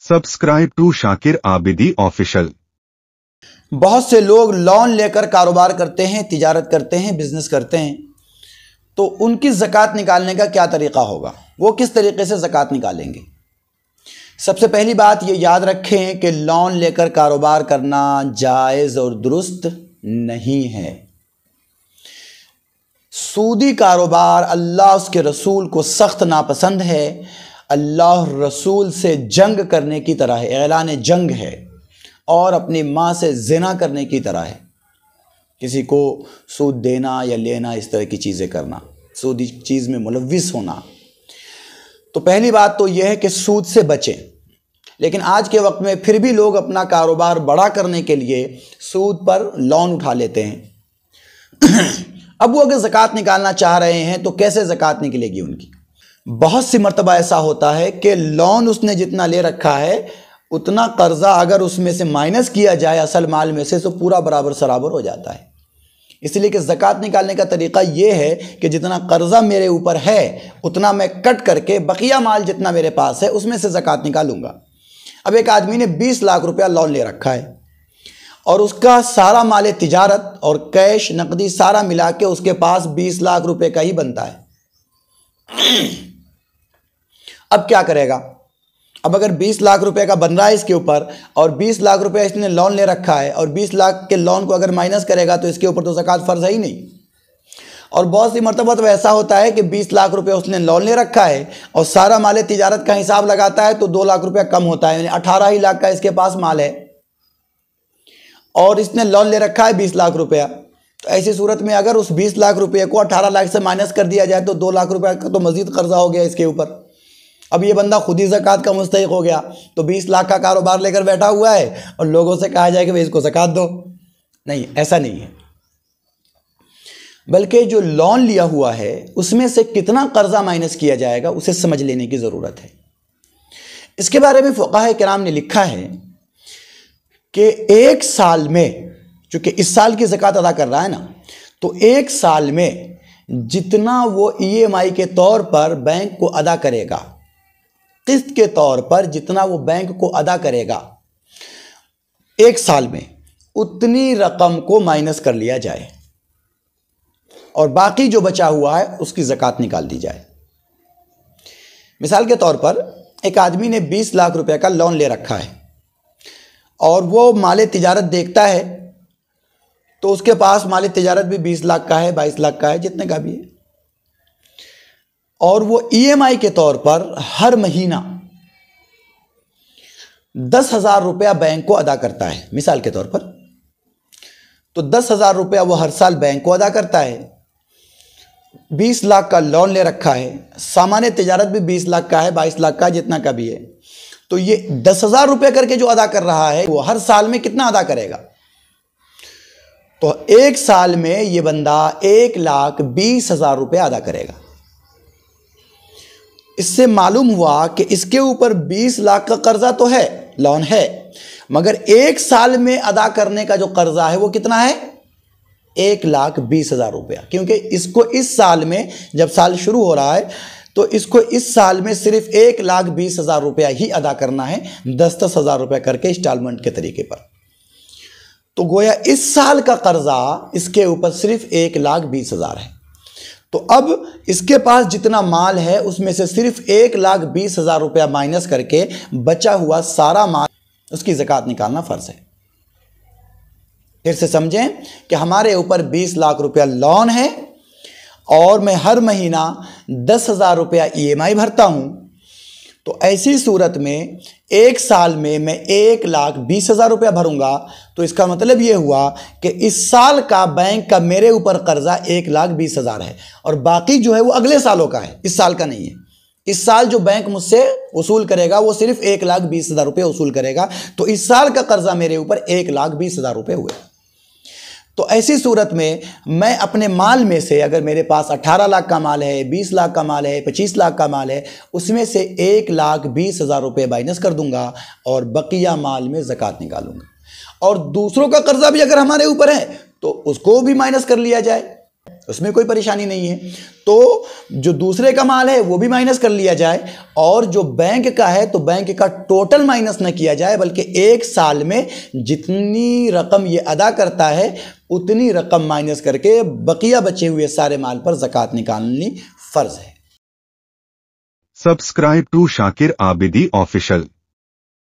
Subscribe to Shakir Abidi official. बहुत से लोग लोन लेकर कारोबार करते हैं, तिजारत करते हैं, बिजनेस करते हैं, तो उनकी ज़कात निकालने का क्या तरीक़ा होगा, वो किस तरीक़े से ज़कात निकालेंगे। सबसे पहली बात ये याद रखें कि लोन लेकर कारोबार करना जायज़ और दुरुस्त नहीं है। सूदी कारोबार अल्लाह उसके रसूल को सख्त नापसंद है। अल्लाह रसूल से जंग करने की तरह है, ऐलान जंग है, और अपनी माँ से ज़िना करने की तरह है। किसी को सूद देना या लेना, इस तरह की चीज़ें करना, सूदी चीज़ में मुलव्विस होना। तो पहली बात तो यह है कि सूद से बचें। लेकिन आज के वक्त में फिर भी लोग अपना कारोबार बड़ा करने के लिए सूद पर लोन उठा लेते हैं। अब वो अगर ज़कात निकालना चाह रहे हैं तो कैसे ज़कात निकलेगी उनकी। बहुत सी मर्तबा ऐसा होता है कि लोन उसने जितना ले रखा है उतना कर्जा अगर उसमें से माइनस किया जाए असल माल में से, तो पूरा बराबर सराबर हो जाता है। इसलिए कि ज़कात निकालने का तरीक़ा ये है कि जितना कर्जा मेरे ऊपर है उतना मैं कट करके बकिया माल जितना मेरे पास है उसमें से ज़कात निकालूंगा। अब एक आदमी ने 20 लाख रुपया लोन ले रखा है और उसका सारा माल तिजारत और कैश नकदी सारा मिला के उसके पास 20 लाख रुपए का ही बनता है। अब क्या करेगा। अब अगर 20 लाख रुपए का बन रहा है इसके ऊपर और 20 लाख रुपए इसने लोन ले रखा है और 20 लाख के लोन को अगर माइनस करेगा तो इसके ऊपर तो ज़कात फ़र्ज है ही नहीं। और बहुत सी मरतबा तो ऐसा होता है कि 20 लाख रुपए उसने लोन ले रखा है और सारा माल तिजारत का हिसाब लगाता है तो 2 लाख रुपया कम होता है, यानी 18 ही लाख का इसके पास माल है और इसने लोन ले रखा है 20 लाख रुपया। तो ऐसी सूरत में अगर उस 20 लाख रुपये को 18 लाख से माइनस कर दिया जाए तो 2 लाख रुपये का तो मज़ीद कर्जा हो गया इसके ऊपर। अब ये बंदा खुद ही ज़कात का मुस्तहिक हो गया। तो 20 लाख का कारोबार लेकर बैठा हुआ है और लोगों से कहा जाए कि भाई इसको ज़कात दो। नहीं, ऐसा नहीं है। बल्कि जो लोन लिया हुआ है उसमें से कितना कर्जा माइनस किया जाएगा उसे समझ लेने की ज़रूरत है। इसके बारे में फुक़हा किराम ने लिखा है कि एक साल में, चूँकि इस साल की ज़कात अदा कर रहा है ना, तो एक साल में जितना वो EMI के तौर पर बैंक को अदा करेगा, किस्त के तौर पर जितना वो बैंक को अदा करेगा एक साल में, उतनी रकम को माइनस कर लिया जाए और बाकी जो बचा हुआ है उसकी ज़कात निकाल दी जाए। मिसाल के तौर पर एक आदमी ने 20 लाख रुपए का लोन ले रखा है और वो माल तिजारत देखता है तो उसके पास माल तिजारत भी 20 लाख का है, 22 लाख का है, जितने का भी है, और वो EMI के तौर पर हर महीना 10,000 रुपया बैंक को अदा करता है। मिसाल के तौर पर तो 10,000 रुपया वो हर साल बैंक को अदा करता है। 20 लाख का लोन ले रखा है, सामान्य तिजारत भी 20 लाख का है, 22 लाख का, जितना का भी है। तो ये 10,000 रुपये करके जो अदा कर रहा है वो हर साल में कितना अदा करेगा। तो एक साल में ये बंदा 1,20,000 रुपये अदा करेगा। इससे मालूम हुआ कि इसके ऊपर 20 लाख का कर्जा तो है, लोन है, मगर एक साल में अदा करने का जो कर्जा है वो कितना है, 1,20,000 रुपया। क्योंकि इसको इस साल में, जब साल शुरू हो रहा है तो इसको इस साल में सिर्फ 1,20,000 रुपया ही अदा करना है, 10-10 हज़ार रुपया करके इंस्टॉलमेंट के तरीके पर। तो गोया इस साल का कर्जा इसके ऊपर सिर्फ 1,20,000 है। तो अब इसके पास जितना माल है उसमें से सिर्फ 1,20,000 रुपया माइनस करके बचा हुआ सारा माल, उसकी ज़कात निकालना फ़र्ज है। फिर से समझें कि हमारे ऊपर 20 लाख रुपया लोन है और मैं हर महीना 10,000 रुपया EMI भरता हूँ। तो ऐसी सूरत में एक साल में मैं 1,20,000 रुपया भरूंगा। तो इसका मतलब ये हुआ कि इस साल का बैंक का मेरे ऊपर कर्जा 1,20,000 है और बाकी जो है वो अगले सालों का है, इस साल का नहीं है। इस साल जो बैंक मुझसे वसूल करेगा वो सिर्फ 1,20,000 रुपये वसूल करेगा। तो इस साल का कर्जा मेरे ऊपर 1,20,000 रुपये हुए। तो ऐसी सूरत में मैं अपने माल में से, अगर मेरे पास 18 लाख का माल है, 20 लाख का माल है, 25 लाख का माल है, उसमें से 1,20,000 रुपये माइनस कर दूंगा और बकिया माल में ज़कात निकालूंगा। और दूसरों का कर्जा भी अगर हमारे ऊपर है तो उसको भी माइनस कर लिया जाए। उसमें कोई परेशानी नहीं है। तो जो दूसरे का माल है वो भी माइनस कर लिया जाए, और जो बैंक का है तो बैंक का टोटल माइनस न किया जाए, बल्कि एक साल में जितनी रकम ये अदा करता है उतनी रकम माइनस करके बकिया बचे हुए सारे माल पर ज़कात निकालनी फर्ज है। Subscribe to Shakir Abidi Official.